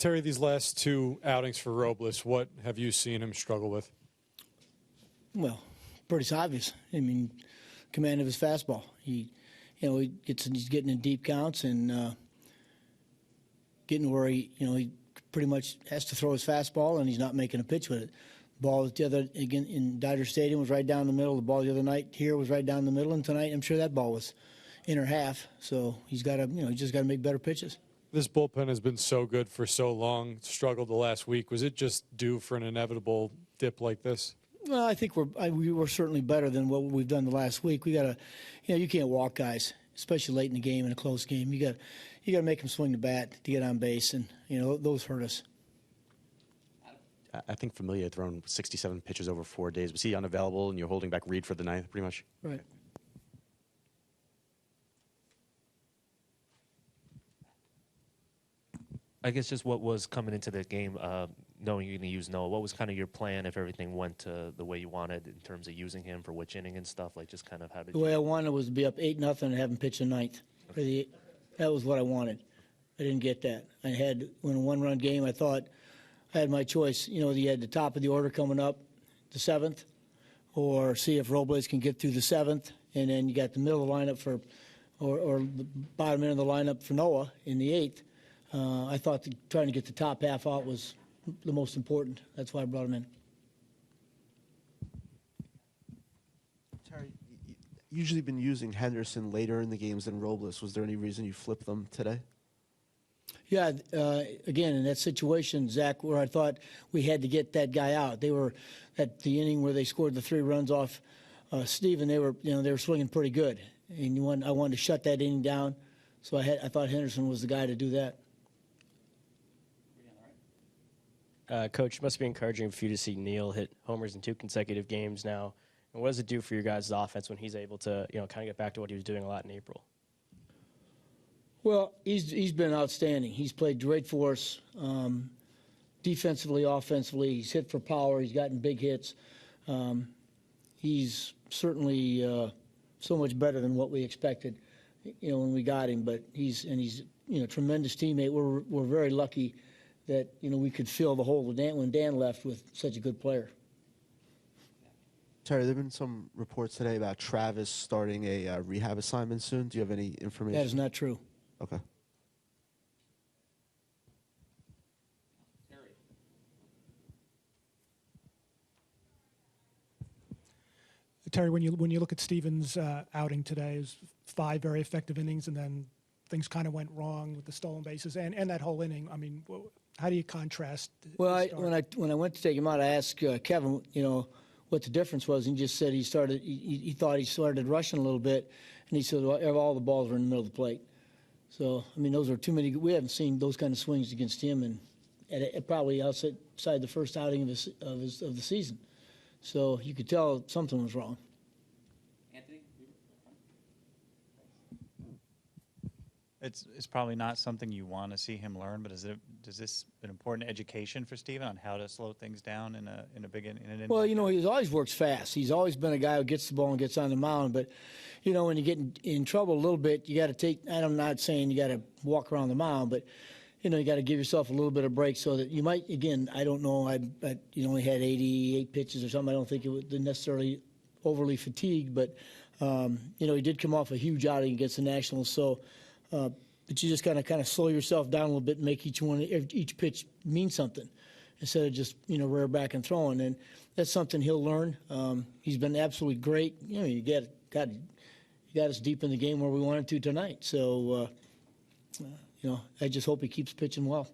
Terry, these last two outings for Robles, what have you seen him struggle with? Well, pretty obvious. I mean, command of his fastball. He's getting in deep counts and getting where he pretty much has to throw his fastball, and he's not making a pitch with it. Ball the other again in Dodger Stadium was right down the middle. The ball the other night here was right down the middle, and tonight I'm sure that ball was inner half. So he's got to, he just got to make better pitches. This bullpen has been so good for so long, struggled the last week. Was it just due for an inevitable dip like this? Well, I think we were certainly better than what we've done the last week. We got to, you can't walk guys, especially late in the game in a close game. You got to make them swing the bat to get on base, and those hurt us. I think Familia had thrown 67 pitches over 4 days. Was he unavailable, and you're holding back Reed for the ninth, pretty much? Right. I guess just what was coming into the game, knowing you're going to use Noah, what was kind of your plan if everything went the way you wanted in terms of using him for which inning and stuff? Like, just kind of how did the way I wanted was to be up 8-0 and have him pitch a ninth. That was what I wanted. I didn't get that. I had, when a one-run game, I thought I had my choice. You had the top of the order coming up, the seventh, or see if Robles can get through the seventh, and then you got the middle of the lineup or the bottom end of the lineup for Noah in the eighth. I thought trying to get the top half out was the most important. That's why I brought him in. Terry, you usually been using Henderson later in the games than Robles. Was there any reason you flipped them today? Yeah, again, in that situation, Zach, where I thought we had to get that guy out. They were at the inning where they scored the 3 runs off Steven. They were swinging pretty good, and I wanted to shut that inning down. So I thought Henderson was the guy to do that. Coach, it must be encouraging for you to see Neal hit homers in 2 consecutive games now. And what does it do for your guys' offense when he's able to, kind of get back to what he was doing a lot in April? Well, he's been outstanding. He's played great for us, defensively, offensively. He's hit for power. He's gotten big hits. He's certainly so much better than what we expected, when we got him. But he's a tremendous teammate. We're very lucky that we could fill the hole when Dan left with such a good player. Terry, there have been some reports today about Travis starting a rehab assignment soon. Do you have any information? That is not true. Okay. Terry, when you look at Steven's outing today, it was 5 very effective innings, and then things kind of went wrong with the stolen bases and that whole inning. I mean, how do you contrast? Well, when I went to take him out, I asked Kevin, what the difference was, and he just said he thought he started rushing a little bit, and he said all the balls were in the middle of the plate. So I mean, those are too many. We haven't seen those kind of swings against him, and probably outside the first outing of the season. So you could tell something was wrong. Anthony? It's probably not something you want to see him learn, but does this an important education for Steven on how to slow things down in a big inning? Well, he's always works fast. He's always been a guy who gets the ball and gets on the mound. But when you get in trouble a little bit, you got to take. I'm not saying you got to walk around the mound, but you got to give yourself a little bit of break so that you might. Again, I don't know. But only had 88 pitches or something. I don't think it was necessarily overly fatigued, but he did come off a huge outing against the Nationals. So. But you just got to kind of slow yourself down a little bit and make each pitch mean something instead of just rear back and throwing. And that's something he'll learn. He's been absolutely great. You got us deep in the game where we wanted to tonight. So I just hope he keeps pitching well.